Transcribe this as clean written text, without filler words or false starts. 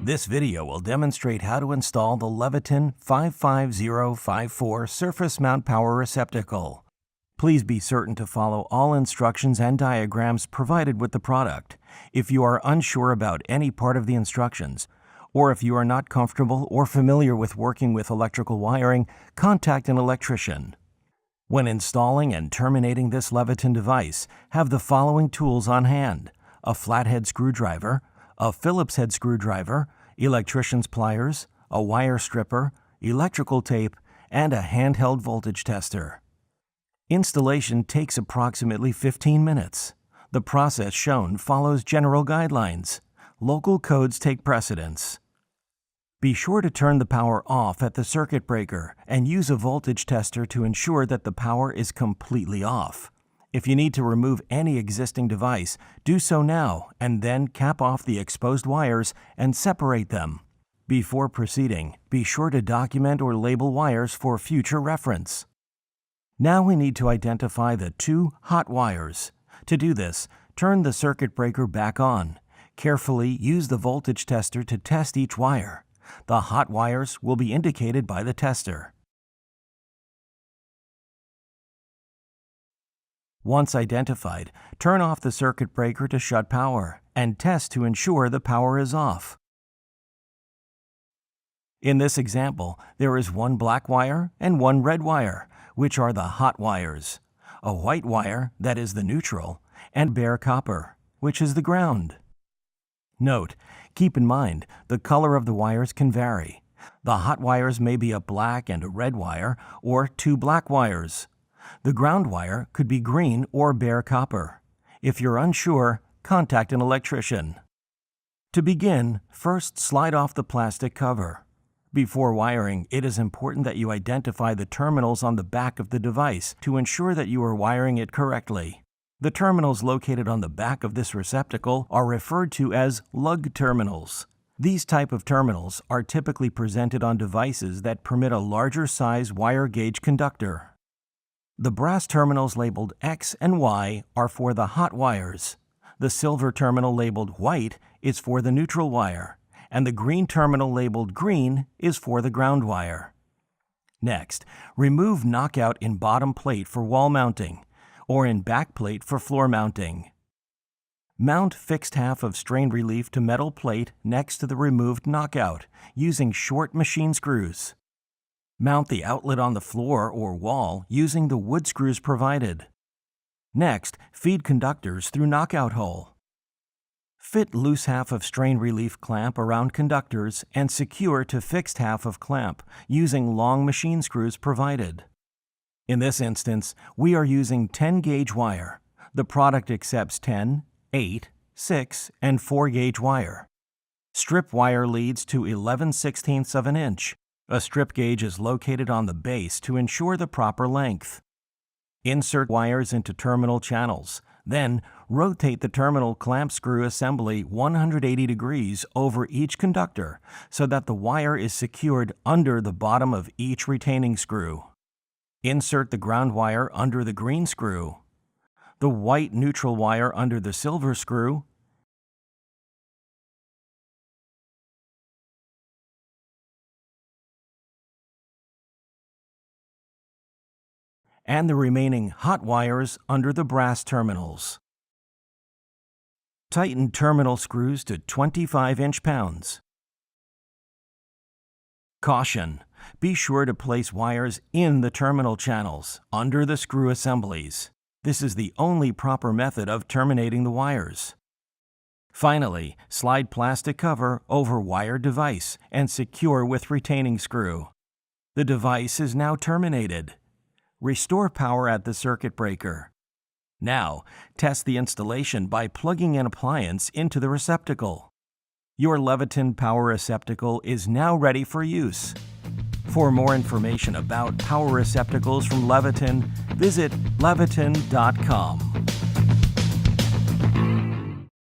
This video will demonstrate how to install the Leviton 55054 Surface Mount Power Receptacle. Please be certain to follow all instructions and diagrams provided with the product. If you are unsure about any part of the instructions, or if you are not comfortable or familiar with working with electrical wiring, contact an electrician. When installing and terminating this Leviton device, have the following tools on hand: a flathead screwdriver, a Phillips head screwdriver, electrician's pliers, a wire stripper, electrical tape, and a handheld voltage tester. Installation takes approximately 15 minutes. The process shown follows general guidelines. Local codes take precedence. Be sure to turn the power off at the circuit breaker and use a voltage tester to ensure that the power is completely off. If you need to remove any existing device, do so now and then cap off the exposed wires and separate them. Before proceeding, be sure to document or label wires for future reference. Now we need to identify the two hot wires. To do this, turn the circuit breaker back on. Carefully use the voltage tester to test each wire. The hot wires will be indicated by the tester. Once identified, turn off the circuit breaker to shut power and test to ensure the power is off. In this example, there is one black wire and one red wire, which are the hot wires, a white wire, that is the neutral, and bare copper, which is the ground. Note, keep in mind, the color of the wires can vary. The hot wires may be a black and a red wire, or two black wires. The ground wire could be green or bare copper. If you're unsure, contact an electrician. To begin, first slide off the plastic cover. Before wiring, it is important that you identify the terminals on the back of the device to ensure that you are wiring it correctly. The terminals located on the back of this receptacle are referred to as Lug Terminals. These type of terminals are typically presented on devices that permit a larger size wire gauge conductor. The brass terminals labeled X and Y are for the hot wires. The silver terminal labeled white is for the neutral wire, and the green terminal labeled green is for the ground wire. Next, remove knockout in bottom plate for wall mounting, or in back plate for floor mounting. Mount fixed half of strain relief to metal plate next to the removed knockout using short machine screws. Mount the outlet on the floor or wall using the wood screws provided. Next, feed conductors through knockout hole. Fit loose half of strain relief clamp around conductors and secure to fixed half of clamp using long machine screws provided. In this instance, we are using 10 gauge wire. The product accepts 10, 8, 6, and 4 gauge wire. Strip wire leads to 11/16 of an inch. A strip gauge is located on the base to ensure the proper length. Insert wires into terminal channels. Then, rotate the terminal clamp screw assembly 180 degrees over each conductor so that the wire is secured under the bottom of each retaining screw. Insert the ground wire under the green screw, the white neutral wire under the silver screw, and the remaining hot wires under the brass terminals. Tighten terminal screws to 25 inch-pounds. Caution! Be sure to place wires in the terminal channels, under the screw assemblies. This is the only proper method of terminating the wires. Finally, slide plastic cover over wire device and secure with retaining screw. The device is now terminated. Restore power at the circuit breaker. Now, test the installation by plugging an appliance into the receptacle. Your Leviton power receptacle is now ready for use. For more information about power receptacles from Leviton, visit leviton.com.